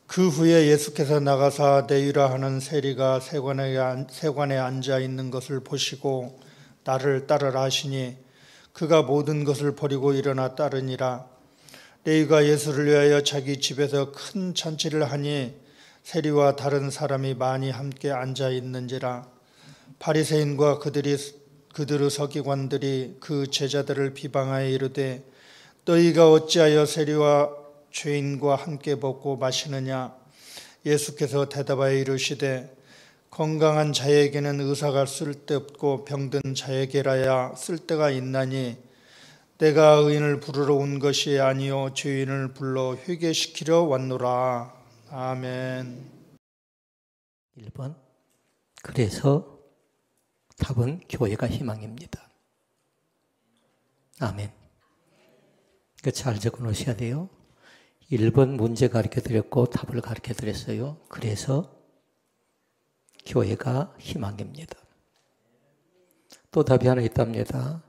그 후에 예수께서 나가사 네유라 하는 세리가 세관에 앉아 있는 것을 보시고 나를 따르라 하시니 그가 모든 것을 버리고 일어나 따르니라. 레위가 예수를 위하여 자기 집에서 큰 잔치를 하니 세리와 다른 사람이 많이 함께 앉아 있는지라. 바리새인과 그들의 서기관들이 그 제자들을 비방하여 이르되 너희가 어찌하여 세리와 죄인과 함께 먹고 마시느냐. 예수께서 대답하여 이르시되 건강한 자에게는 의사가 쓸데없고 병든 자에게라야 쓸데가 있나니 내가 의인을 부르러 온 것이 아니요 죄인을 불러 회개시키려 왔노라. 아멘. 1번. 그래서 답은 교회가 희망입니다. 아멘. 잘 적어 놓으셔야 돼요. 1번 문제 가르쳐 드렸고 답을 가르쳐 드렸어요. 그래서 교회가 희망입니다. 또 답이 하나 있답니다.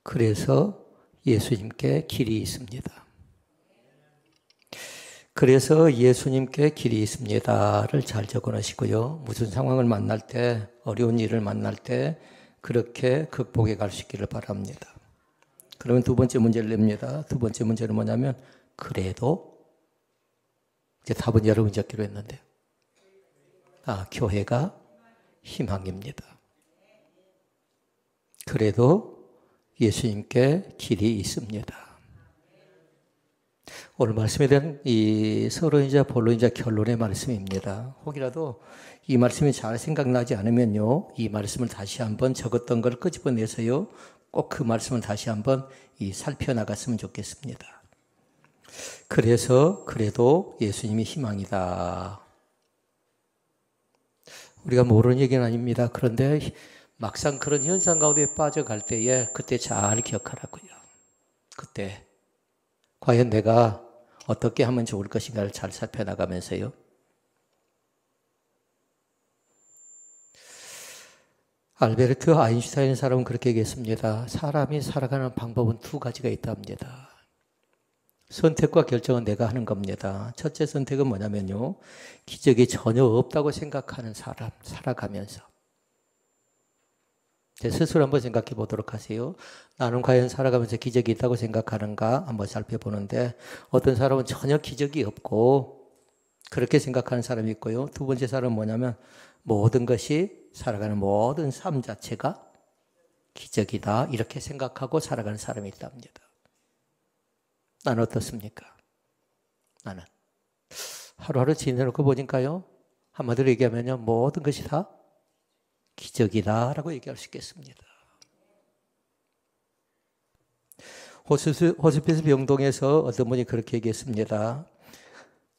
그래서 예수님께 길이 있습니다. 그래서 예수님께 길이 있습니다를 잘 적어 놓으시고요. 무슨 상황을 만날 때, 어려운 일을 만날 때 그렇게 극복해 갈 수 있기를 바랍니다. 그러면 두 번째 문제를 냅니다. 두 번째 문제는 뭐냐면 그래도 이제 답은 여러분이 적기로 했는데 교회가 희망입니다. 그래도 예수님께 길이 있습니다. 오늘 말씀에 대한 이 서론이자 본론이자 결론의 말씀입니다. 혹이라도 이 말씀이 잘 생각나지 않으면요, 이 말씀을 다시 한번 적었던 걸 끄집어내서요, 꼭 그 말씀을 다시 한번 살펴나갔으면 좋겠습니다. 그래서 그래도 예수님이 희망이다. 우리가 모르는 얘기는 아닙니다. 그런데 막상 그런 현상 가운데 빠져갈 때에 그때 잘 기억하라고요. 그때 과연 내가 어떻게 하면 좋을 것인가를 잘 살펴나가면서요. 알베르트 아인슈타인 사람은 그렇게 얘기했습니다. 사람이 살아가는 방법은 두 가지가 있답니다. 선택과 결정은 내가 하는 겁니다. 첫째 선택은 뭐냐면요, 기적이 전혀 없다고 생각하는 사람, 살아가면서 제 스스로 한번 생각해 보도록 하세요. 나는 과연 살아가면서 기적이 있다고 생각하는가 한번 살펴보는데, 어떤 사람은 전혀 기적이 없고 그렇게 생각하는 사람이 있고요. 두 번째 사람은 뭐냐면 모든 것이, 살아가는 모든 삶 자체가 기적이다 이렇게 생각하고 살아가는 사람이 있답니다. 나는 어떻습니까? 나는 하루하루 지내놓고 보니까요, 한마디로 얘기하면요, 모든 것이 다 기적이다 라고 얘기할 수 있겠습니다. 호스피스 병동에서 어떤 분이 그렇게 얘기했습니다.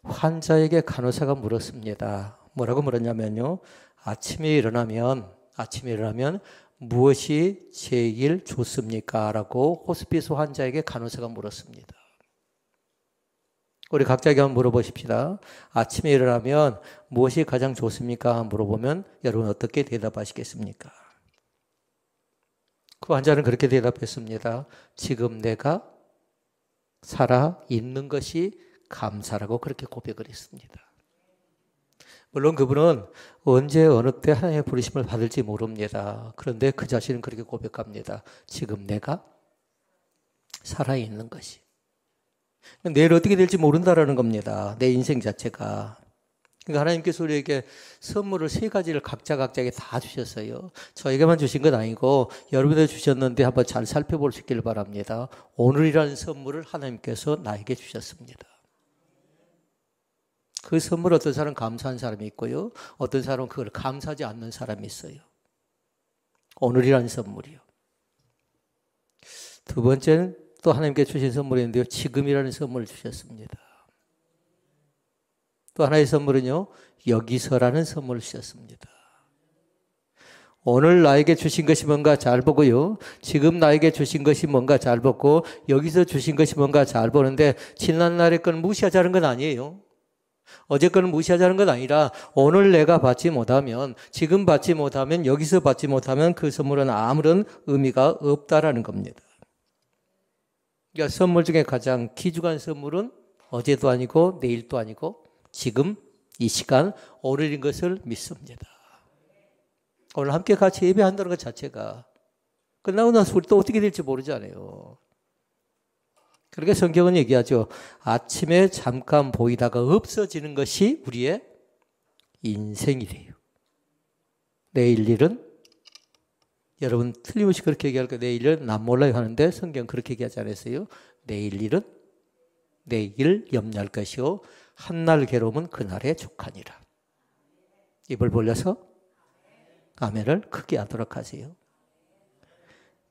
환자에게 간호사가 물었습니다. 뭐라고 물었냐면요, 아침에 일어나면 무엇이 제일 좋습니까? 라고 호스피스 환자에게 간호사가 물었습니다. 우리 각자에게 한번 물어보십시다. 아침에 일어나면 무엇이 가장 좋습니까? 물어보면 여러분 어떻게 대답하시겠습니까? 그 환자는 그렇게 대답했습니다. 지금 내가 살아있는 것이 감사라고 그렇게 고백을 했습니다. 물론 그분은 언제 어느 때 하나님의 부르심을 받을지 모릅니다. 그런데 그 자신은 그렇게 고백합니다. 지금 내가 살아있는 것이. 내일 어떻게 될지 모른다라는 겁니다. 내 인생 자체가. 그러니까 하나님께서 우리에게 선물을 세 가지를 각자에게 다 주셨어요. 저에게만 주신 건 아니고 여러분에게 주셨는데 한번 잘 살펴볼 수 있기를 바랍니다. 오늘이라는 선물을 하나님께서 나에게 주셨습니다. 그 선물 어떤 사람은 감사한 사람이 있고요. 어떤 사람은 그걸 감사하지 않는 사람이 있어요. 오늘이라는 선물이요. 두 번째는 또 하나님께 주신 선물이 있는데요. 지금이라는 선물을 주셨습니다. 또 하나의 선물은요, 여기서라는 선물을 주셨습니다. 오늘 나에게 주신 것이 뭔가 잘 보고요, 지금 나에게 주신 것이 뭔가 잘 보고, 여기서 주신 것이 뭔가 잘 보는데 지난날의 건 무시하자는 건 아니에요. 어제 거는 무시하자는 건 아니라 오늘 내가 받지 못하면, 지금 받지 못하면, 여기서 받지 못하면 그 선물은 아무런 의미가 없다라는 겁니다. 그러니까 선물 중에 가장 귀중한 선물은 어제도 아니고 내일도 아니고 지금 이 시간 오늘인 것을 믿습니다. 오늘 함께 같이 예배한다는 것 자체가 끝나고 나서 우리 또 어떻게 될지 모르잖아요. 그렇게 성경은 얘기하죠. 아침에 잠깐 보이다가 없어지는 것이 우리의 인생이래요. 내일 일은 여러분 틀림없이 그렇게 얘기할 거예요. 내일 일은 난 몰라요 하는데 성경 그렇게 얘기하지 않았어요. 내일 일은 내일 염려할 것이요 한날 괴로움은 그날의 족하니라. 입을 벌려서 아멘을 크게 하도록 하세요.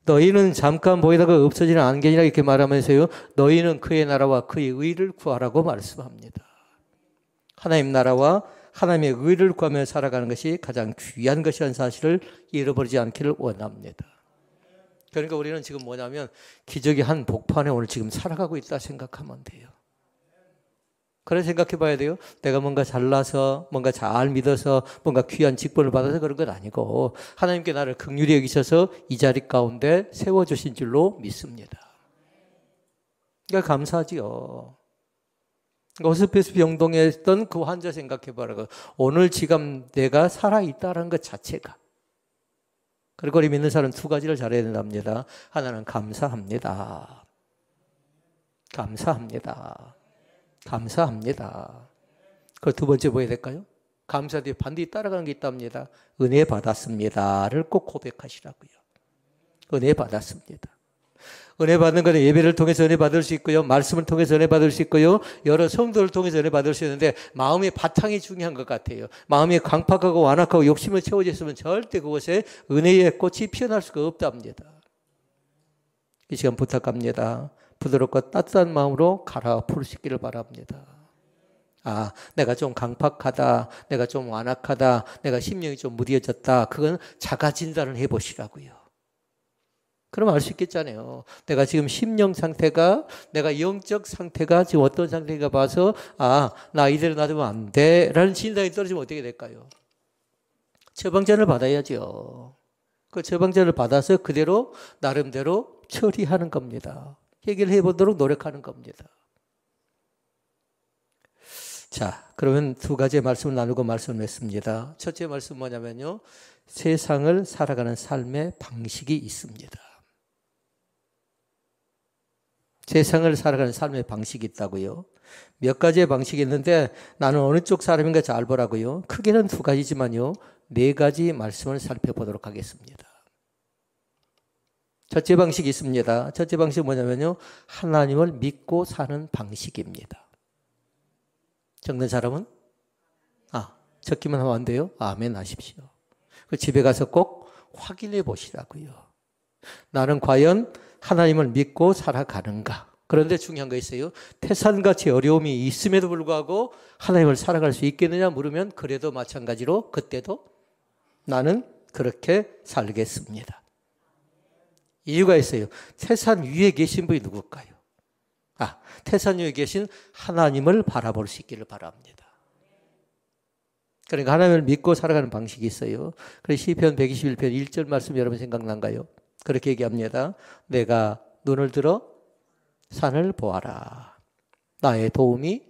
너희는 잠깐 보이다가 없어지는 안개니라 이렇게 말하면서요. 너희는 그의 나라와 그의 의를 구하라고 말씀합니다. 하나님 나라와 하나님의 의를 구하며 살아가는 것이 가장 귀한 것이라는 사실을 잃어버리지 않기를 원합니다. 그러니까 우리는 지금 뭐냐면 기적의 한 복판에 오늘 지금 살아가고 있다 생각하면 돼요. 그래 생각해 봐야 돼요. 내가 뭔가 잘나서 뭔가 잘 믿어서 뭔가 귀한 직분을 받아서 그런 건 아니고 하나님께 나를 긍휼히 여기셔서 이 자리 가운데 세워주신 줄로 믿습니다. 그러니까 감사하지요. 호스피스 병동에 있던 그 환자 생각해 봐라. 오늘 지금 내가 살아있다는 것 자체가. 그리고 우리 믿는 사람은 두 가지를 잘해야 된답니다. 하나는 감사합니다. 감사합니다. 감사합니다. 그 두 번째 뭐 해야 될까요? 감사 뒤에 반드시 따라가는 게 있답니다. 은혜 받았습니다를 꼭 고백하시라고요. 은혜 받았습니다. 은혜 받는 것은 예배를 통해서 은혜 받을 수 있고요. 말씀을 통해서 은혜 받을 수 있고요. 여러 성도를 통해서 은혜 받을 수 있는데 마음의 바탕이 중요한 것 같아요. 마음이 강팍하고 완악하고 욕심을 채워져 있으면 절대 그곳에 은혜의 꽃이 피어날 수가 없답니다. 이 시간 부탁합니다. 부드럽고 따뜻한 마음으로 갈아 부르시기를 바랍니다. 아, 내가 좀 강팍하다, 내가 좀 완악하다, 내가 심령이 좀 무뎌졌다. 그건 자가 진단을 해보시라고요. 그럼 알 수 있겠잖아요. 내가 지금 심령 상태가, 내가 영적 상태가 지금 어떤 상태인가 봐서 아, 나 이대로 놔두면 안 돼 라는 진단이 떨어지면 어떻게 될까요? 처방전을 받아야죠. 그 처방전을 받아서 그대로 나름대로 처리하는 겁니다. 해결해 보도록 노력하는 겁니다. 자, 그러면 두 가지의 말씀을 나누고 말씀했습니다. 첫째 말씀 뭐냐면요. 세상을 살아가는 삶의 방식이 있습니다. 세상을 살아가는 삶의 방식이 있다고요. 몇 가지의 방식이 있는데 나는 어느 쪽 사람인가 잘 보라고요. 크게는 두 가지지만요. 네 가지 말씀을 살펴보도록 하겠습니다. 첫째 방식이 있습니다. 첫째 방식은 뭐냐면요. 하나님을 믿고 사는 방식입니다. 적는 사람은? 적기만 하면 안 돼요? 아멘 하십시오. 그 집에 가서 꼭 확인해 보시라고요. 나는 과연 하나님을 믿고 살아가는가? 그런데 중요한 거 있어요. 태산같이 어려움이 있음에도 불구하고 하나님을 살아갈 수 있겠느냐 물으면 그래도 마찬가지로 그때도 나는 그렇게 살겠습니다. 이유가 있어요. 태산 위에 계신 분이 누굴까요? 태산 위에 계신 하나님을 바라볼 수 있기를 바랍니다. 그러니까 하나님을 믿고 살아가는 방식이 있어요. 그래서 시편 121편 1절 말씀 여러분 생각난가요? 그렇게 얘기합니다. 내가 눈을 들어 산을 보아라. 나의 도움이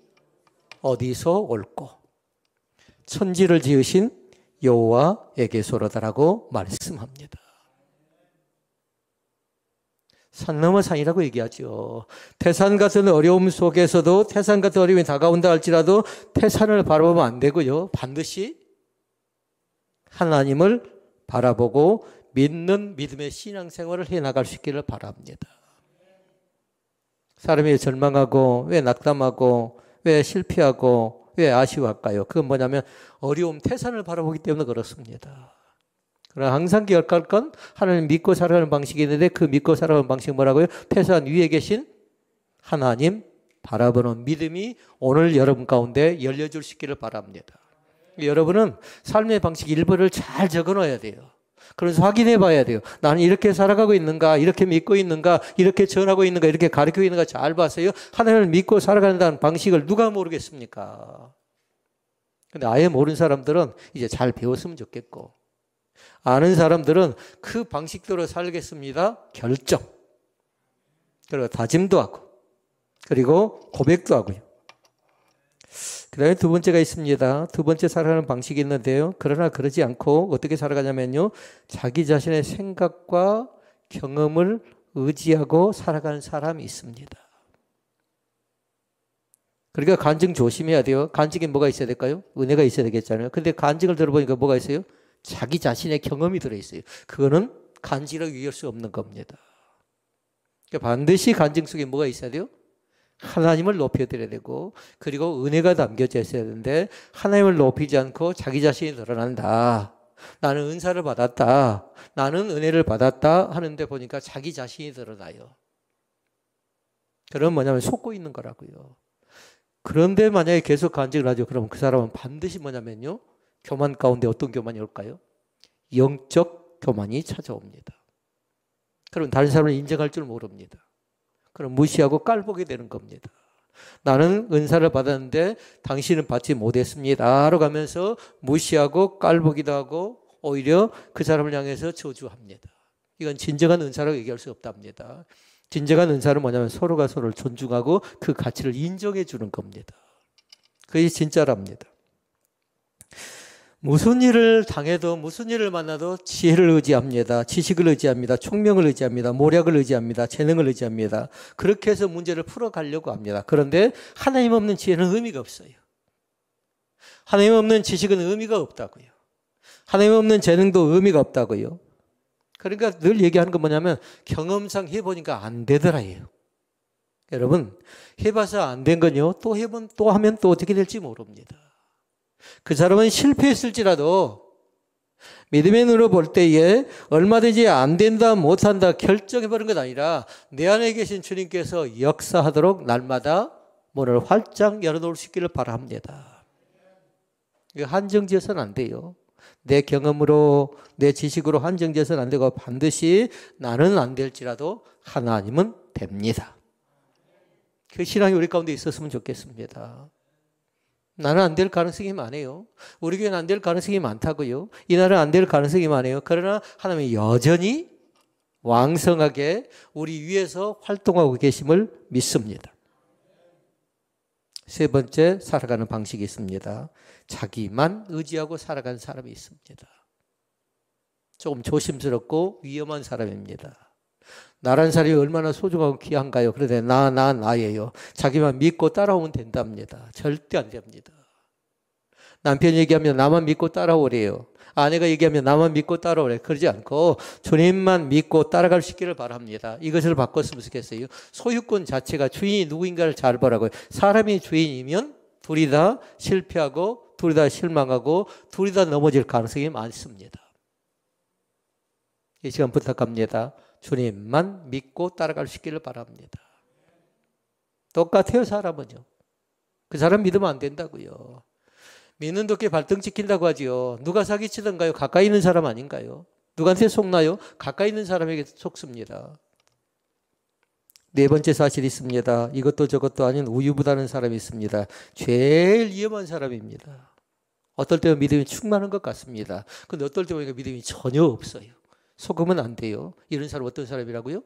어디서 올꼬? 천지를 지으신 여호와에게서로다라고 말씀합니다. 산 넘어 산이라고 얘기하죠. 태산 같은 어려움 속에서도 태산 같은 어려움이 다가온다 할지라도 태산을 바라보면 안 되고요. 반드시 하나님을 바라보고 믿는 믿음의 신앙생활을 해나갈 수 있기를 바랍니다. 사람이 절망하고 왜 낙담하고 왜 실패하고 왜 아쉬워할까요? 그건 뭐냐면 어려움 태산을 바라보기 때문에 그렇습니다. 그러나 항상 기억할 건 하나님 믿고 살아가는 방식이 있는데 그 믿고 살아가는 방식은 뭐라고요? 태산 위에 계신 하나님 바라보는 믿음이 오늘 여러분 가운데 열려줄 수 있기를 바랍니다. 여러분은 삶의 방식 일부를 잘 적어놔야 돼요. 그래서 확인해 봐야 돼요. 나는 이렇게 살아가고 있는가, 이렇게 믿고 있는가, 이렇게 전하고 있는가, 이렇게 가르치고 있는가 잘 봐서요. 하나님을 믿고 살아간다는 방식을 누가 모르겠습니까? 근데 아예 모르는 사람들은 이제 잘 배웠으면 좋겠고, 아는 사람들은 그 방식대로 살겠습니다. 결정. 그리고 다짐도 하고, 그리고 고백도 하고요. 그 다음에 두 번째가 있습니다. 두 번째 살아가는 방식이 있는데요. 그러나 그러지 않고 어떻게 살아가냐면요. 자기 자신의 생각과 경험을 의지하고 살아가는 사람이 있습니다. 그러니까 간증 조심해야 돼요. 간증에 뭐가 있어야 될까요? 은혜가 있어야 되겠잖아요. 근데 간증을 들어보니까 뭐가 있어요? 자기 자신의 경험이 들어있어요. 그거는 간증이라고 얘기할 수 없는 겁니다. 그러니까 반드시 간증 속에 뭐가 있어야 돼요? 하나님을 높여드려야 되고, 그리고 은혜가 담겨져 있어야 되는데, 하나님을 높이지 않고 자기 자신이 드러난다. 나는 은사를 받았다. 나는 은혜를 받았다 하는데 보니까 자기 자신이 드러나요. 그럼 뭐냐면 속고 있는 거라고요. 그런데 만약에 계속 간증을 하죠. 그러면 그 사람은 반드시 뭐냐면요. 교만 가운데 어떤 교만이 올까요? 영적 교만이 찾아옵니다. 그럼 다른 사람을 인정할 줄 모릅니다. 그럼 무시하고 깔보게 되는 겁니다. 나는 은사를 받았는데 당신은 받지 못했습니다. 라고 하면서 무시하고 깔보기도 하고 오히려 그 사람을 향해서 저주합니다. 이건 진정한 은사라고 얘기할 수 없답니다. 진정한 은사는 뭐냐면 서로가 서로를 존중하고 그 가치를 인정해 주는 겁니다. 그게 진짜랍니다. 무슨 일을 당해도 무슨 일을 만나도 지혜를 의지합니다. 지식을 의지합니다. 총명을 의지합니다. 모략을 의지합니다. 재능을 의지합니다. 그렇게 해서 문제를 풀어가려고 합니다. 그런데 하나님 없는 지혜는 의미가 없어요. 하나님 없는 지식은 의미가 없다고요. 하나님 없는 재능도 의미가 없다고요. 그러니까 늘 얘기하는 건 뭐냐면 경험상 해보니까 안 되더라예요. 여러분 해봐서 안 된 건요. 또 해보면 또 하면 또 어떻게 될지 모릅니다. 그 사람은 실패했을지라도 믿음의 눈으로 볼 때에 얼마든지 안 된다 못한다 결정해버린 것 아니라 내 안에 계신 주님께서 역사하도록 날마다 문을 활짝 열어놓을 수 있기를 바랍니다. 한정지어서는 안 돼요. 내 경험으로 내 지식으로 한정지어서는 안 되고 반드시 나는 안 될지라도 하나님은 됩니다. 그 신앙이 우리 가운데 있었으면 좋겠습니다. 나는 안 될 가능성이 많아요. 우리 교회는 안 될 가능성이 많다고요. 이 나라는 안 될 가능성이 많아요. 그러나 하나님이 여전히 왕성하게 우리 위에서 활동하고 계심을 믿습니다. 세 번째 살아가는 방식이 있습니다. 자기만 의지하고 살아가는 사람이 있습니다. 조금 조심스럽고 위험한 사람입니다. 나란 사람이 얼마나 소중하고 귀한가요? 그런데 나예요. 자기만 믿고 따라오면 된답니다. 절대 안 됩니다. 남편이 얘기하면 나만 믿고 따라오래요. 아내가 얘기하면 나만 믿고 따라오래. 그러지 않고 주님만 믿고 따라갈 수 있기를 바랍니다. 이것을 바꿨으면 좋겠어요. 소유권 자체가 주인이 누구인가를 잘 보라고요. 사람이 주인이면 둘이 다 실패하고 둘이 다 실망하고 둘이 다 넘어질 가능성이 많습니다. 이 시간 부탁합니다. 주님만 믿고 따라갈 수 있기를 바랍니다. 똑같아요. 사람은요. 그 사람 믿으면 안 된다고요. 믿는 도끼 발등 찍힌다고 하지요. 누가 사기치던가요? 가까이 있는 사람 아닌가요? 누구한테 속나요? 가까이 있는 사람에게 속습니다. 네 번째 사실이 있습니다. 이것도 저것도 아닌 우유부단한 사람이 있습니다. 제일 위험한 사람입니다. 어떨 때는 믿음이 충만한 것 같습니다. 그런데 어떨 때 보니까 믿음이 전혀 없어요. 속으면 안 돼요. 이런 사람 어떤 사람이라고요?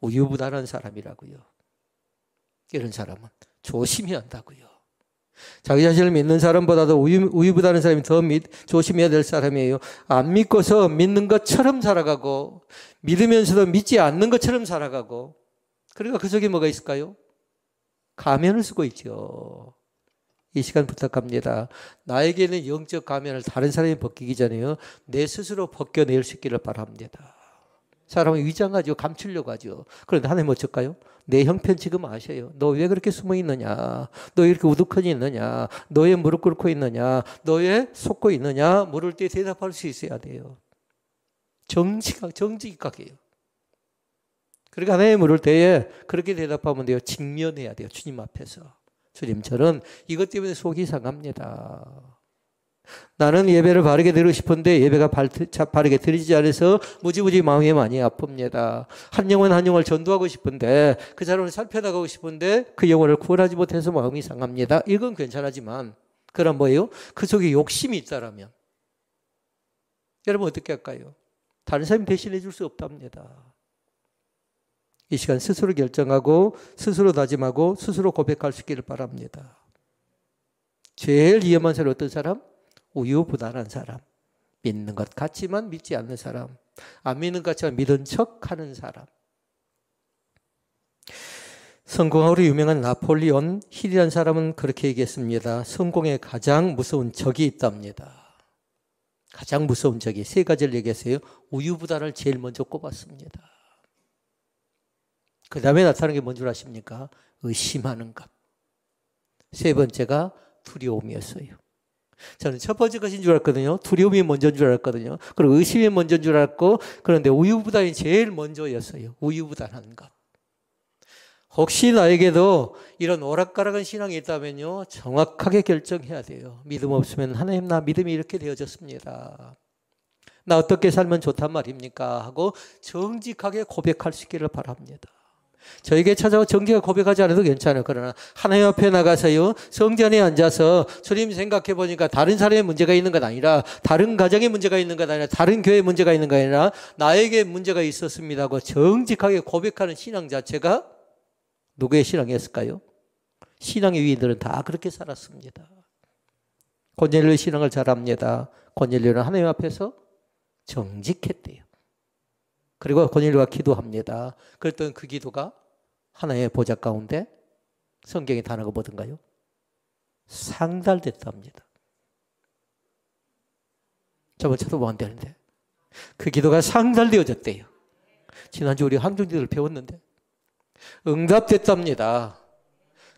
우유부단한 사람이라고요. 이런 사람은 조심해야 한다고요. 자기 자신을 믿는 사람보다도 우유부단한 사람이 더 조심해야 될 사람이에요. 안 믿고서 믿는 것처럼 살아가고 믿으면서도 믿지 않는 것처럼 살아가고 그러니까 그 속에 뭐가 있을까요? 가면을 쓰고 있죠. 이 시간 부탁합니다. 나에게는 영적 가면을 다른 사람이 벗기기 전에요. 내 스스로 벗겨낼 수 있기를 바랍니다. 사람은 위장하죠. 감추려고 하죠. 그런데 하나님 어쩔까요? 내 형편 지금 아셔요. 너 왜 그렇게 숨어 있느냐? 너 왜 이렇게 우두커니 있느냐? 너 왜 무릎 꿇고 있느냐? 너 왜 속고 있느냐? 물을 때 대답할 수 있어야 돼요. 정직하게요. 그러니까 하나님 물을 때에 그렇게 대답하면 돼요. 직면해야 돼요. 주님 앞에서. 주님, 저는 이것 때문에 속이 상합니다. 나는 예배를 바르게 드리고 싶은데 예배가 바르게 드리지 않아서 무지무지 마음이 많이 아픕니다. 한 영혼 한 영혼을 전도하고 싶은데 그 사람을 살펴나가고 싶은데 그 영혼을 구원하지 못해서 마음이 상합니다. 이건 괜찮지만 그럼 뭐예요? 그 속에 욕심이 있다라면 여러분 어떻게 할까요? 다른 사람이 대신해 줄 수 없답니다. 이 시간 스스로 결정하고 스스로 다짐하고 스스로 고백할 수 있기를 바랍니다. 제일 위험한 사람 어떤 사람? 우유부단한 사람. 믿는 것 같지만 믿지 않는 사람. 안 믿는 것 같지만 믿은 척하는 사람. 성공으로 유명한 나폴리온 힐이라는 사람은 그렇게 얘기했습니다. 성공에 가장 무서운 적이 있답니다. 가장 무서운 적이 세 가지를 얘기했어요. 우유부단을 제일 먼저 꼽았습니다. 그 다음에 나타나는 게 뭔 줄 아십니까? 의심하는 것. 세 번째가 두려움이었어요. 저는 첫 번째 것인 줄 알았거든요. 두려움이 먼저인 줄 알았거든요. 그리고 의심이 먼저인 줄 알았고, 그런데 우유부단이 제일 먼저였어요. 우유부단한 것. 혹시 나에게도 이런 오락가락한 신앙이 있다면요, 정확하게 결정해야 돼요. 믿음 없으면 하나님 나 믿음이 이렇게 되어졌습니다. 나 어떻게 살면 좋단 말입니까? 하고 정직하게 고백할 수 있기를 바랍니다. 저에게 찾아와 정직하게 고백하지 않아도 괜찮아요. 그러나 하나님 앞에 나가서요, 성전에 앉아서 주님 생각해 보니까 다른 사람의 문제가 있는 것 아니라, 다른 가정의 문제가 있는 것 아니라, 다른 교회의 문제가 있는 것 아니라 나에게 문제가 있었습니다 하고 정직하게 고백하는 신앙 자체가 누구의 신앙이었을까요? 신앙의 위인들은 다 그렇게 살았습니다. 고넬료의 신앙을 잘 압니다. 고넬료는 하나님 앞에서 정직했대요. 그리고 고넬료가 기도합니다. 그랬더니 그 기도가 하나님의 보좌 가운데 성경에 단어가 뭐든가요? 상달됐답니다. 저번 쳐다보면 안 되는데 그 기도가 상달되어졌대요. 지난주 우리 항중지를 배웠는데 응답됐답니다.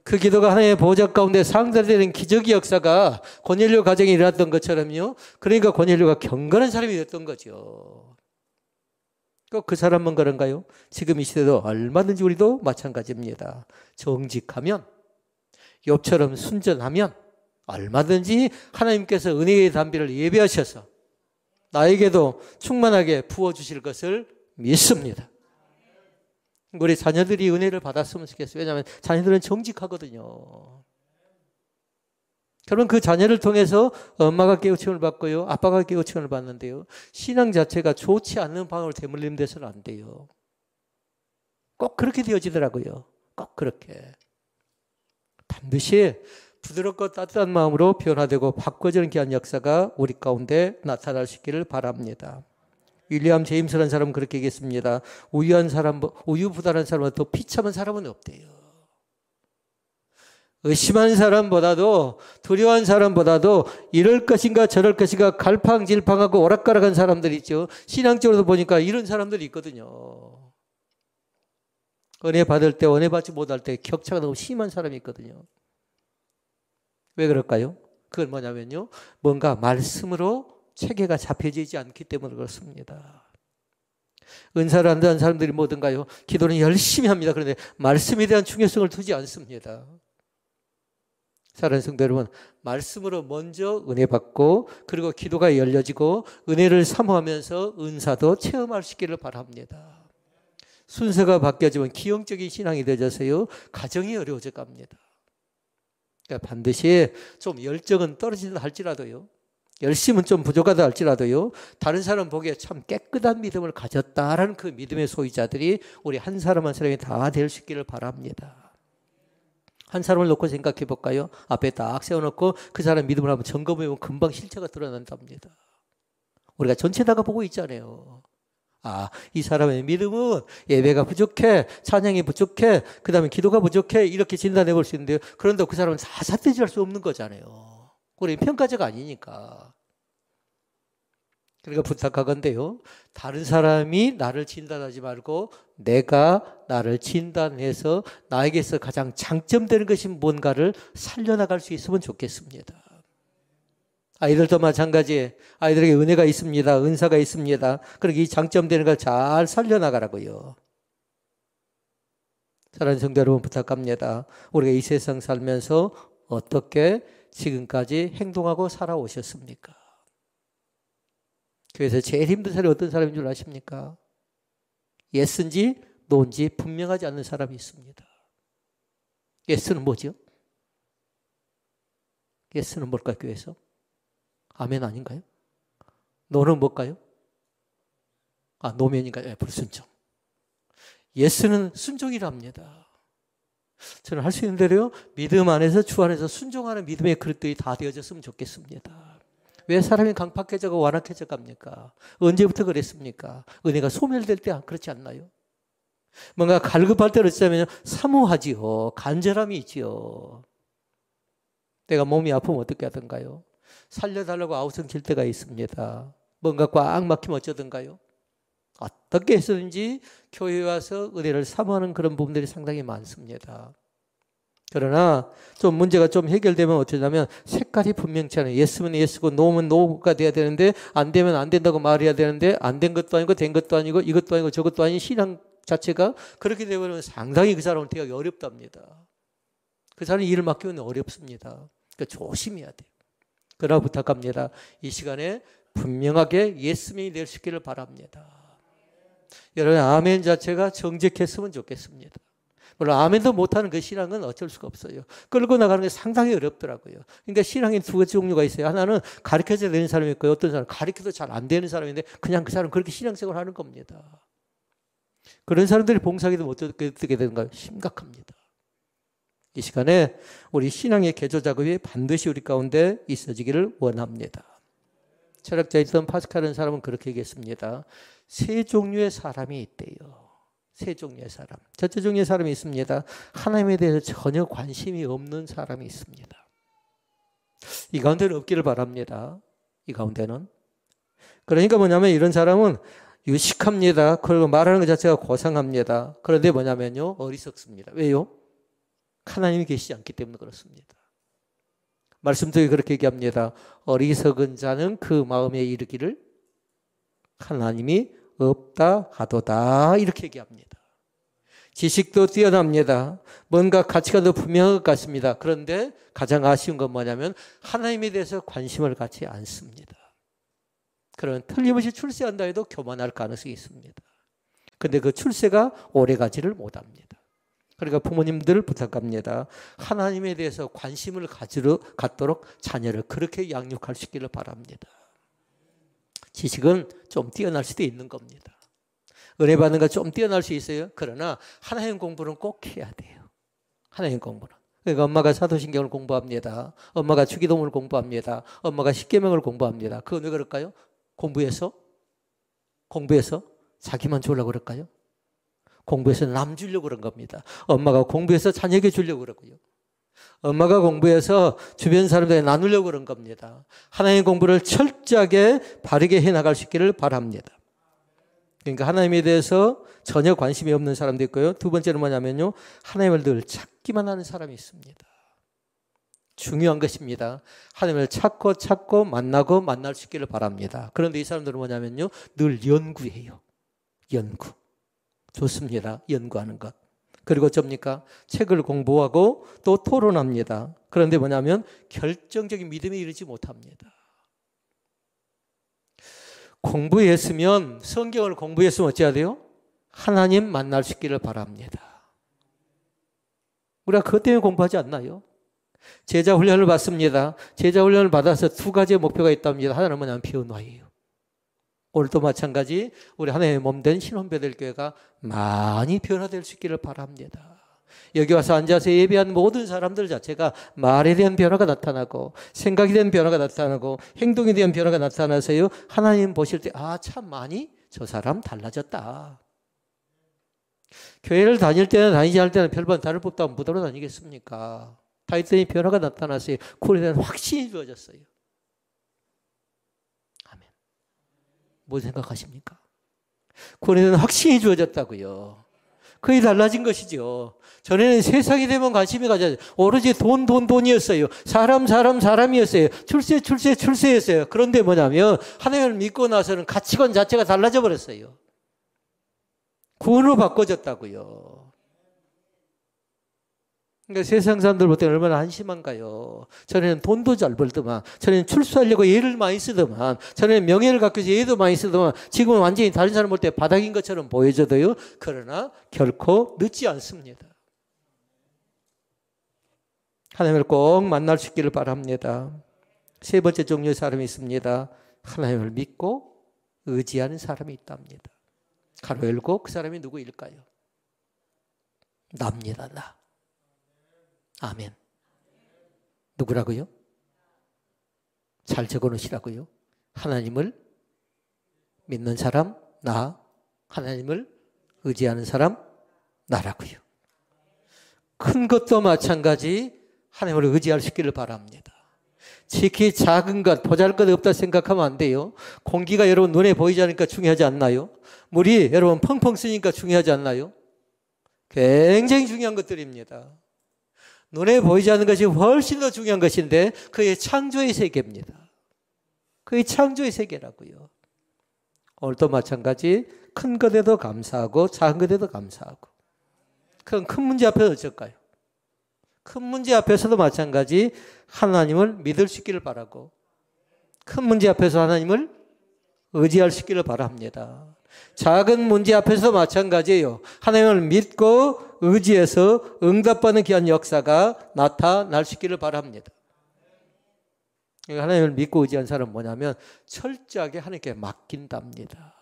그 기도가 하나님의 보좌 가운데 상달되는 기적의 역사가 고넬료 가정에 일어났던 것처럼요. 그러니까 고넬료가 경건한 사람이 됐던 거죠. 꼭 그 사람만 그런가요? 지금 이 시대도 얼마든지 우리도 마찬가지입니다. 정직하면, 욥처럼 순전하면 얼마든지 하나님께서 은혜의 담비를 예비하셔서 나에게도 충만하게 부어주실 것을 믿습니다. 우리 자녀들이 은혜를 받았으면 좋겠어요. 왜냐하면 자녀들은 정직하거든요. 그러면 그 자녀를 통해서 엄마가 깨우침을 받고요, 아빠가 깨우침을 받는데요, 신앙 자체가 좋지 않는 방향으로 대물림 돼서는 안 돼요. 꼭 그렇게 되어지더라고요. 꼭 그렇게. 반드시 부드럽고 따뜻한 마음으로 변화되고 바꿔지는 귀한 역사가 우리 가운데 나타날 수 있기를 바랍니다. 윌리엄 제임스라는 사람은 그렇게 얘기했습니다. 우유부단한 사람은 더 비참한 사람은 없대요. 의심한 사람보다도, 두려워한 사람보다도 이럴 것인가 저럴 것인가 갈팡질팡하고 오락가락한 사람들이 있죠. 신앙적으로도 보니까 이런 사람들이 있거든요. 은혜 받을 때 은혜 받지 못할 때 격차가 너무 심한 사람이 있거든요. 왜 그럴까요? 그건 뭐냐면요, 뭔가 말씀으로 체계가 잡혀지지 않기 때문에 그렇습니다. 은사를 한다는 사람들이 뭐든가요? 기도는 열심히 합니다. 그런데 말씀에 대한 중요성을 두지 않습니다. 사랑하는 성도 여러분, 말씀으로 먼저 은혜 받고, 그리고 기도가 열려지고 은혜를 사모하면서 은사도 체험할 수 있기를 바랍니다. 순서가 바뀌어지면 기형적인 신앙이 되어서요, 가정이 어려워져 갑니다. 그러니까 반드시 좀 열정은 떨어진다 할지라도요, 열심은 좀 부족하다 할지라도요, 다른 사람 보기에 참 깨끗한 믿음을 가졌다라는 그 믿음의 소유자들이 우리 한 사람 한 사람이 다 될 수 있기를 바랍니다. 한 사람을 놓고 생각해 볼까요? 앞에 딱 세워놓고 그 사람 믿음을 한번 점검해 보면 금방 실체가 드러난답니다. 우리가 전체 다가 보고 있잖아요. 아, 이 사람의 믿음은 예배가 부족해, 찬양이 부족해, 그 다음에 기도가 부족해, 이렇게 진단해 볼 수 있는데요. 그런데 그 사람은 다 삿대질할 수 없는 거잖아요. 우리 평가자가 아니니까. 그러니까 부탁하건대요, 다른 사람이 나를 진단하지 말고 내가 나를 진단해서 나에게서 가장 장점되는 것이 뭔가를 살려나갈 수 있으면 좋겠습니다. 아이들도 마찬가지. 아이들에게 은혜가 있습니다. 은사가 있습니다. 그렇게 이 장점되는 걸 잘 살려나가라고요. 사랑하는 성도 여러분, 부탁합니다. 우리가 이 세상 살면서 어떻게 지금까지 행동하고 살아오셨습니까? 교회에서 제일 힘든 사람이 어떤 사람인 줄 아십니까? 예스인지 노인지 분명하지 않는 사람이 있습니다. 예스는 뭐죠? 예스는 뭘까요, 교회에서? 아멘 아닌가요? 노는 뭘까요? 아, 노면인가요? 불순종. 예스는 순종이랍니다. 저는 할 수 있는 대로요. 믿음 안에서 주 안에서 순종하는 믿음의 그릇들이 다 되어졌으면 좋겠습니다. 왜 사람이 강팍해져가 완악해져 갑니까? 언제부터 그랬습니까? 은혜가 소멸될 때 그렇지 않나요? 뭔가 갈급할 때 그렇다면 사모하지요. 간절함이 있지요. 내가 몸이 아프면 어떻게 하던가요? 살려달라고 아우성 칠 때가 있습니다. 뭔가 꽉 막히면 어쩌던가요? 어떻게 해서든지 교회에 와서 은혜를 사모하는 그런 부분들이 상당히 많습니다. 그러나 좀 문제가 좀 해결되면 어쩌냐면 색깔이 분명치 않아요. 예스면 예스고 노면 노가 돼야 되는데 안 되면 안 된다고 말해야 되는데 안 된 것도 아니고 된 것도 아니고 이것도 아니고 저것도 아닌 신앙 자체가 그렇게 되면 상당히 그 사람은 되게 어렵답니다. 그 사람이 일을 맡기면 어렵습니다. 그러니까 조심해야 돼요. 그러나 부탁합니다. 이 시간에 분명하게 예스맨이 될 수 있기를 바랍니다. 여러분 아멘 자체가 정직했으면 좋겠습니다. 물론 아멘도 못하는 그 신앙은 어쩔 수가 없어요. 끌고 나가는 게 상당히 어렵더라고요. 그러니까 신앙이 두 가지 종류가 있어요. 하나는 가르쳐줘야 되는 사람이 있고요. 어떤 사람은 가르쳐도 잘 안 되는 사람인데 그냥 그 사람은 그렇게 신앙생활을 하는 겁니다. 그런 사람들이 봉사하기도 어떻게 되는가요? 심각합니다. 이 시간에 우리 신앙의 개조 작업이 반드시 우리 가운데 있어지기를 원합니다. 철학자이던 파스칼이라는 사람은 그렇게 얘기했습니다. 세 종류의 사람이 있대요. 세 종류의 사람. 첫째 종류의 사람이 있습니다. 하나님에 대해서 전혀 관심이 없는 사람이 있습니다. 이 가운데는 없기를 바랍니다. 이 가운데는. 그러니까 뭐냐면 이런 사람은 유식합니다. 그리고 말하는 것 자체가 고상합니다. 그런데 뭐냐면요. 어리석습니다. 왜요? 하나님이 계시지 않기 때문에 그렇습니다. 말씀 중에 그렇게 얘기합니다. 어리석은 자는 그 마음에 이르기를 하나님이 없다 하도다 이렇게 얘기합니다. 지식도 뛰어납니다. 뭔가 가치가 더 분명한 것 같습니다. 그런데 가장 아쉬운 건 뭐냐면 하나님에 대해서 관심을 갖지 않습니다. 그런 틀림없이 출세한다 해도 교만할 가능성이 있습니다. 그런데 그 출세가 오래가지를 못합니다. 그러니까 부모님들 부탁합니다. 하나님에 대해서 관심을 갖도록 자녀를 그렇게 양육할 수 있기를 바랍니다. 지식은 좀 뛰어날 수도 있는 겁니다. 은혜 받는 거 좀 뛰어날 수 있어요. 그러나 하나님 공부는 꼭 해야 돼요. 하나님 공부는. 그러니까 엄마가 사도신경을 공부합니다. 엄마가 주기도문을 공부합니다. 엄마가 십계명을 공부합니다. 그건 왜 그럴까요? 공부해서 자기만 주려고 그럴까요? 공부해서 남 주려고 그런 겁니다. 엄마가 공부해서 자녀에게 주려고 그러고요. 엄마가 공부해서 주변 사람들에게 나누려고 그런 겁니다. 하나님의 공부를 철저하게 바르게 해나갈 수 있기를 바랍니다. 그러니까 하나님에 대해서 전혀 관심이 없는 사람도 있고요. 두 번째는 뭐냐면요. 하나님을 늘 찾기만 하는 사람이 있습니다. 중요한 것입니다. 하나님을 찾고 만날 수 있기를 바랍니다. 그런데 이 사람들은 뭐냐면요. 늘 연구해요. 연구. 좋습니다. 연구하는 것. 그리고 어쩝니까? 책을 공부하고 또 토론합니다. 그런데 뭐냐면 결정적인 믿음에 이르지 못합니다. 공부했으면 성경을 공부했으면 어찌해야 돼요? 하나님 만날 수 있기를 바랍니다. 우리가 그것 때문에 공부하지 않나요? 제자 훈련을 받습니다. 제자 훈련을 받아서 두 가지의 목표가 있답니다. 하나는 뭐냐면 변화예요. 오늘도 마찬가지 우리 하나님의 몸된 신혼배들교회가 많이 변화될 수 있기를 바랍니다. 여기 와서 앉아서 예배한 모든 사람들 자체가 말에 대한 변화가 나타나고 생각에 대한 변화가 나타나고 행동에 대한 변화가 나타나서요. 하나님 보실 때 참 많이 저 사람 달라졌다. 교회를 다닐 때나 다니지 않을 때는 별반 다를 법도 안 무더러 다니겠습니까? 다녔더니 변화가 나타났어요. 그에 대한 확신이 주어졌어요. 아멘. 뭐 생각하십니까? 그에 대한 확신이 주어졌다고요. 거의 달라진 것이죠. 전에는 세상이 되면 관심이 가져요. 오로지 돈이었어요. 사람이었어요. 출세였어요. 그런데 뭐냐면 하나님을 믿고 나서는 가치관 자체가 달라져 버렸어요. 구원으로 바꿔졌다고요. 그러니까 세상 사람들 볼 때는 얼마나 한심한가요. 전에는 돈도 잘 벌더만, 전에는 출소하려고 애를 많이 쓰더만, 전에는 명예를 갖기 위해서 애도 많이 쓰더만, 지금은 완전히 다른 사람 볼 때 바닥인 것처럼 보여져도요. 그러나 결코 늦지 않습니다. 하나님을 꼭 만날 수 있기를 바랍니다. 세 번째 종류의 사람이 있습니다. 하나님을 믿고 의지하는 사람이 있답니다. 가로 열고 그 사람이 누구일까요? 나입니다. 나. 아멘. 누구라고요? 잘 적어놓으시라고요. 하나님을 믿는 사람, 나. 하나님을 의지하는 사람, 나라고요. 큰 것도 마찬가지 하나님을 의지할 수 있기를 바랍니다. 지극히 작은 것, 보잘것없다 생각하면 안 돼요. 공기가 여러분 눈에 보이지 않으니까 중요하지 않나요? 물이 여러분 펑펑 쓰니까 중요하지 않나요? 굉장히 중요한 것들입니다. 눈에 보이지 않는 것이 훨씬 더 중요한 것인데 그의 창조의 세계입니다. 그의 창조의 세계라고요. 오늘도 마찬가지 큰 것에도 감사하고 작은 것에도 감사하고. 그럼 큰 문제 앞에서 어쩔까요? 큰 문제 앞에서도 마찬가지 하나님을 믿을 수 있기를 바라고 큰 문제 앞에서 하나님을 의지할 수 있기를 바랍니다. 작은 문제 앞에서도 마찬가지예요. 하나님을 믿고 의지해서 응답받는 귀한 역사가 나타날 수 있기를 바랍니다. 하나님을 믿고 의지한 사람은 뭐냐면 철저하게 하나님께 맡긴답니다.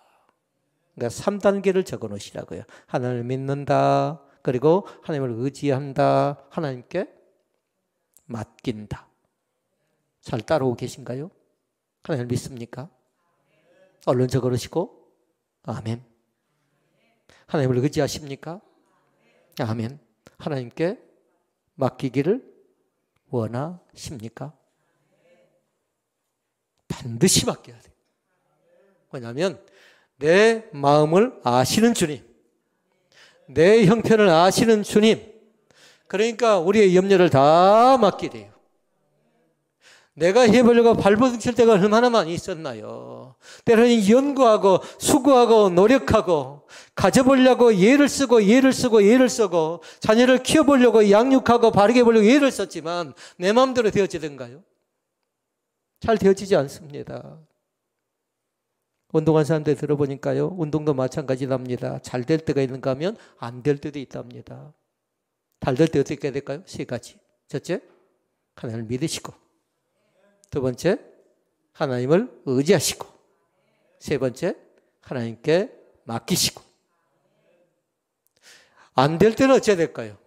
그러니까 3단계를 적어 놓으시라고요. 하나님을 믿는다. 그리고 하나님을 의지한다. 하나님께 맡긴다. 잘 따라오고 계신가요? 하나님을 믿습니까? 얼른 적어 놓으시고 아멘. 하나님을 의지하십니까? 아멘. 하나님께 맡기기를 원하십니까? 반드시 맡겨야 돼요. 왜냐하면 내 마음을 아시는 주님, 내 형편을 아시는 주님, 그러니까 우리의 염려를 다 맡기래요. 내가 해보려고 발버둥칠 때가 얼마나 많이 있었나요? 때로는 연구하고 수고하고 노력하고 가져보려고 예를 쓰고 자녀를 키워보려고 양육하고 바르게 보려고 예를 썼지만 내 마음대로 되어지던가요? 잘 되어지지 않습니다. 운동한 사람들 들어보니까요, 운동도 마찬가지랍니다. 잘 될 때가 있는가 하면 안 될 때도 있답니다. 잘 될 때 어떻게 해야 될까요? 세 가지. 첫째, 하나님을 믿으시고, 두 번째, 하나님을 의지하시고, 세 번째, 하나님께 맡기시고. 안 될 때는 어찌해야 될까요?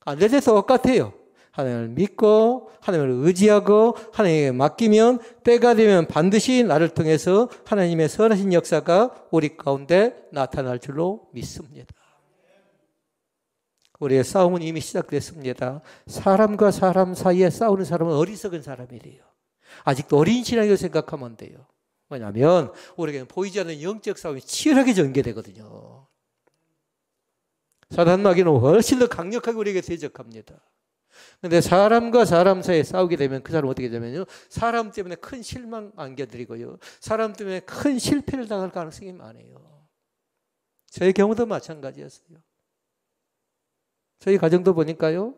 안 될 때도 똑같아요. 하나님을 믿고 하나님을 의지하고 하나님에게 맡기면 때가 되면 반드시 나를 통해서 하나님의 선하신 역사가 우리 가운데 나타날 줄로 믿습니다. 우리의 싸움은 이미 시작됐습니다. 사람과 사람 사이에 싸우는 사람은 어리석은 사람이래요. 아직도 어린 신앙이라고 생각하면 안 돼요. 왜냐하면 우리에게는 보이지 않는 영적 싸움이 치열하게 전개되거든요. 사단 마귀는 훨씬 더 강력하게 우리에게 대적합니다. 그런데 사람과 사람 사이에 싸우게 되면 그 사람은 어떻게 되면요, 사람 때문에 큰 실망 안겨드리고요, 사람 때문에 큰 실패를 당할 가능성이 많아요. 저의 경우도 마찬가지였어요. 저희 가정도 보니까요,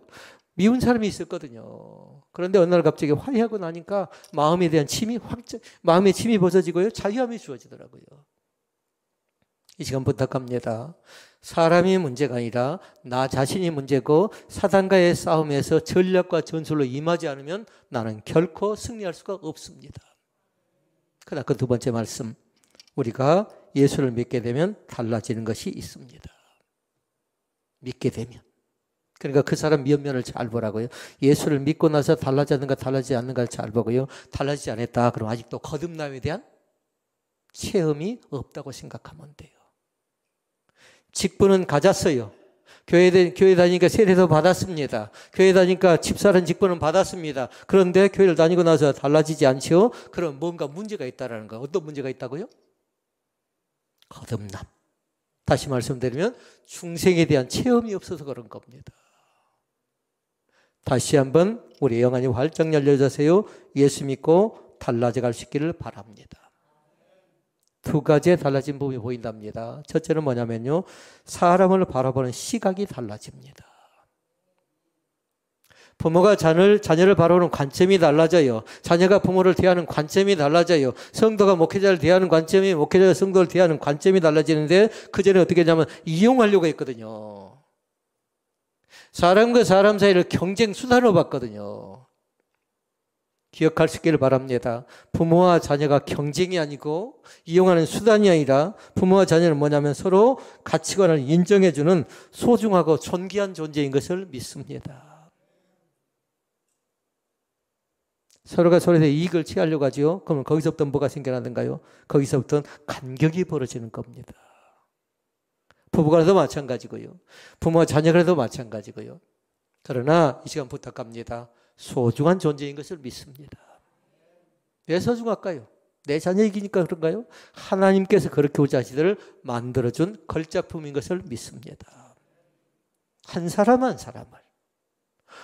미운 사람이 있었거든요. 그런데 어느 날 갑자기 화해하고 나니까 마음에 대한 마음의 침이 벗어지고요, 자유함이 주어지더라고요. 이 시간 부탁합니다. 사람이 문제가 아니라 나 자신이 문제고 사단과의 싸움에서 전략과 전술로 임하지 않으면 나는 결코 승리할 수가 없습니다. 그러나 그 두 번째 말씀, 우리가 예수를 믿게 되면 달라지는 것이 있습니다. 믿게 되면. 그러니까 그 사람 면면을 잘 보라고요. 예수를 믿고 나서 달라졌는가 달라지지 않는가를 잘 보고요. 달라지지 않았다. 그럼 아직도 거듭남에 대한 체험이 없다고 생각하면 돼요. 직분은 가졌어요. 교회 다니니까 세례도 받았습니다. 교회 다니니까 집사라는 직분은 받았습니다. 그런데 교회를 다니고 나서 달라지지 않죠? 그럼 뭔가 문제가 있다라는 거. 어떤 문제가 있다고요? 거듭남. 다시 말씀드리면 중생에 대한 체험이 없어서 그런 겁니다. 다시 한번 우리 영안이 활짝 열려주세요. 예수 믿고 달라져 갈 수 있기를 바랍니다. 두 가지의 달라진 부분이 보인답니다. 첫째는 뭐냐면요, 사람을 바라보는 시각이 달라집니다. 부모가 자녀를 바라보는 관점이 달라져요. 자녀가 부모를 대하는 관점이 달라져요. 성도가 목회자를 대하는 관점이 목회자가 성도를 대하는 관점이 달라지는데, 그 전에 어떻게 하냐면 이용하려고 했거든요. 사람과 사람 사이를 경쟁 수단으로 봤거든요. 기억할 수 있기를 바랍니다. 부모와 자녀가 경쟁이 아니고 이용하는 수단이 아니라 부모와 자녀는 뭐냐면 서로 가치관을 인정해주는 소중하고 존귀한 존재인 것을 믿습니다. 서로가 서로에서 이익을 취하려고 하죠. 그러면 거기서부터 뭐가 생겨나는가요? 거기서부터 간격이 벌어지는 겁니다. 부부간에도 마찬가지고요. 부모와 자녀간에도 마찬가지고요. 그러나 이 시간 부탁합니다. 소중한 존재인 것을 믿습니다. 왜 소중할까요? 내 자녀이기니까 그런가요? 하나님께서 그렇게 우리 자식들을 만들어준 걸작품인 것을 믿습니다. 한 사람 한 사람을.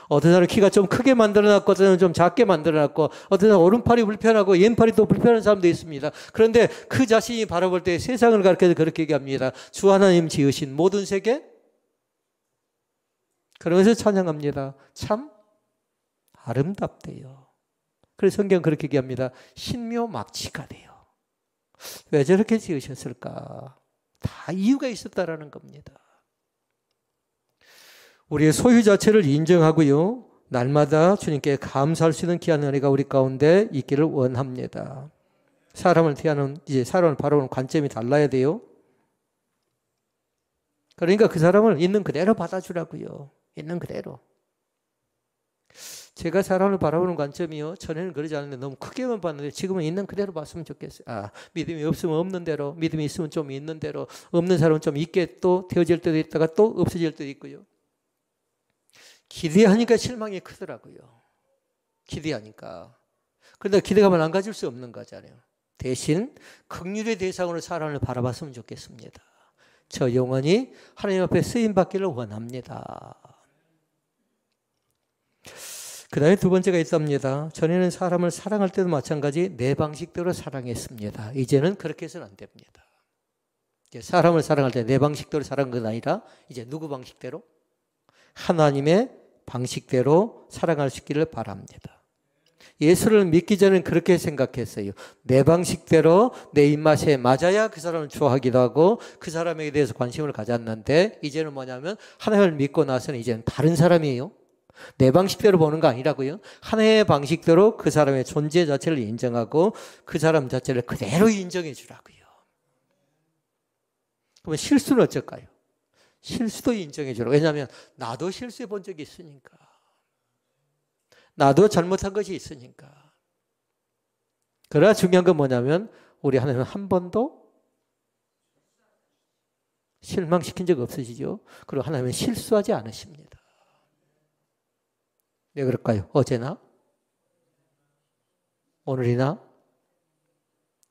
어떤 사람은 키가 좀 크게 만들어놨고 어떤 사람은 좀 작게 만들어놨고 어떤 사람은 오른팔이 불편하고 왼팔이 또 불편한 사람도 있습니다. 그런데 그 자신이 바라볼 때 세상을 가르쳐서 그렇게 얘기합니다. 주 하나님 지으신 모든 세계 그러면서 찬양합니다. 참 아름답대요. 그래서 성경은 그렇게 얘기합니다. 신묘막치가 돼요. 왜 저렇게 지으셨을까? 다 이유가 있었다라는 겁니다. 우리의 소유 자체를 인정하고요. 날마다 주님께 감사할 수 있는 귀한 은혜가 우리 가운데 있기를 원합니다. 사람을 대하는, 이제 사람을 바라보는 관점이 달라야 돼요. 그러니까 그 사람을 있는 그대로 받아주라고요. 있는 그대로. 제가 사람을 바라보는 관점이요. 전에는 그러지 않았는데 너무 크게만 봤는데 지금은 있는 그대로 봤으면 좋겠어요. 믿음이 없으면 없는 대로, 믿음이 있으면 좀 있는 대로, 없는 사람은 좀 있게 또 되어질 때도 있다가 또 없어질 때도 있고요. 기대하니까 실망이 크더라고요. 기대하니까. 그런데 기대감을 안 가질 수 없는 거잖아요. 대신 긍휼의 대상으로 사람을 바라봤으면 좋겠습니다. 저 영혼이 하나님 앞에 쓰임받기를 원합니다. 그 다음에 두 번째가 있습니다. 전에는 사람을 사랑할 때도 마찬가지 내 방식대로 사랑했습니다. 이제는 그렇게 해서는 안 됩니다. 사람을 사랑할 때 내 방식대로 사랑한 건 아니라 이제 누구 방식대로? 하나님의 방식대로 사랑할 수 있기를 바랍니다. 예수를 믿기 전에는 그렇게 생각했어요. 내 방식대로 내 입맛에 맞아야 그 사람을 좋아하기도 하고 그 사람에게 대해서 관심을 가졌는데 이제는 뭐냐면 하나님을 믿고 나서는 이제는 다른 사람이에요. 내 방식대로 보는 거 아니라고요. 하나님의 방식대로 그 사람의 존재 자체를 인정하고 그 사람 자체를 그대로 인정해 주라고요. 그러면 실수는 어쩔까요? 실수도 인정해 주라고. 왜냐하면 나도 실수해 본 적이 있으니까. 나도 잘못한 것이 있으니까. 그러나 중요한 건 뭐냐면 우리 하나님은 한 번도 실망시킨 적 없으시죠. 그리고 하나님은 실수하지 않으십니다. 왜 그럴까요? 어제나 오늘이나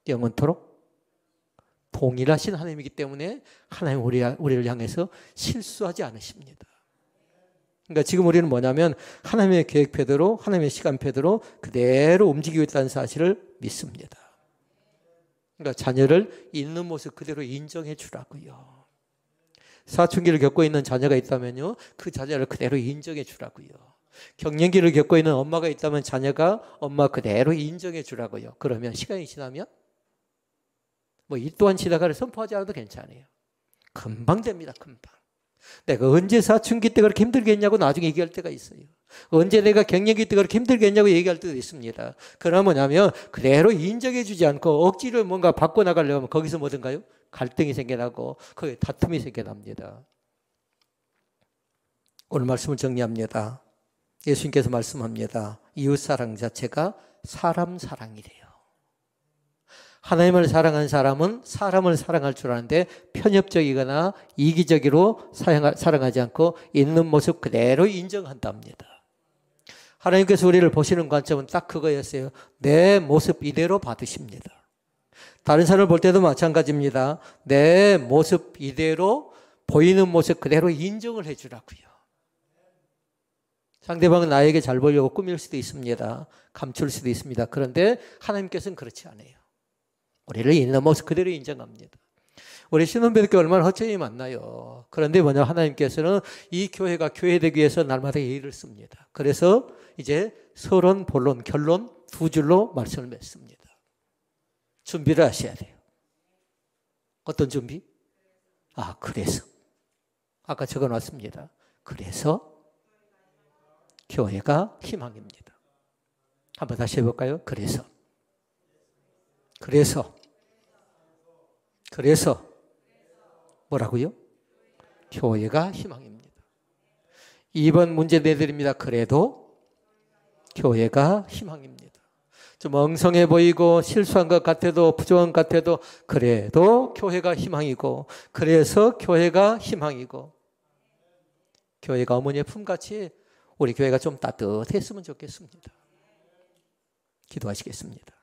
영원토록 동일하신 하나님이기 때문에 하나님 우리를 향해서 실수하지 않으십니다. 그러니까 지금 우리는 뭐냐면 하나님의 계획표대로 하나님의 시간표대로 그대로 움직이고 있다는 사실을 믿습니다. 그러니까 자녀를 있는 모습 그대로 인정해 주라고요. 사춘기를 겪고 있는 자녀가 있다면요. 그 자녀를 그대로 인정해 주라고요. 갱년기를 겪고 있는 엄마가 있다면 자녀가 엄마 그대로 인정해 주라고요. 그러면 시간이 지나면 이 또한 지나가를 선포하지 않아도 괜찮아요. 금방 됩니다. 금방. 내가 언제 사춘기 때 그렇게 힘들겠냐고 나중에 얘기할 때가 있어요. 언제 내가 갱년기 때 그렇게 힘들겠냐고 얘기할 때도 있습니다. 그러나 뭐냐면 그대로 인정해 주지 않고 억지로 뭔가 바꿔나가려고 하면 거기서 뭐든가요? 갈등이 생겨나고 거기에 다툼이 생겨납니다. 오늘 말씀을 정리합니다. 예수님께서 말씀합니다. 이웃사랑 자체가 사람 사랑이래요. 하나님을 사랑한 사람은 사람을 사랑할 줄 아는데 편협적이거나 이기적으로 사랑하지 않고 있는 모습 그대로 인정한답니다. 하나님께서 우리를 보시는 관점은 딱 그거였어요. 내 모습 이대로 받으십니다. 다른 사람을 볼 때도 마찬가지입니다. 내 모습 이대로 보이는 모습 그대로 인정을 해주라고요. 상대방은 나에게 잘 보이려고 꾸밀 수도 있습니다. 감출 수도 있습니다. 그런데 하나님께서는 그렇지 않아요. 우리를 있는 모습 그대로 인정합니다. 우리 신혼배들께 얼마나 허점이 많나요. 그런데 하나님께서는 이 교회가 교회되기 위해서 날마다 예의를 씁니다. 그래서 이제 서론, 본론, 결론 두 줄로 말씀을 맺습니다. 준비를 하셔야 돼요. 어떤 준비? 그래서 아까 적어놨습니다. 그래서 교회가 희망입니다. 한번 다시 해볼까요? 그래서 뭐라고요? 교회가 희망입니다. 2번 문제 내드립니다. 그래도 교회가 희망입니다. 좀 엉성해 보이고 실수한 것 같아도 부족한 것 같아도 그래도 교회가 희망이고 그래서 교회가 희망이고 교회가 어머니의 품같이 우리 교회가 좀 따뜻했으면 좋겠습니다. 기도하시겠습니다.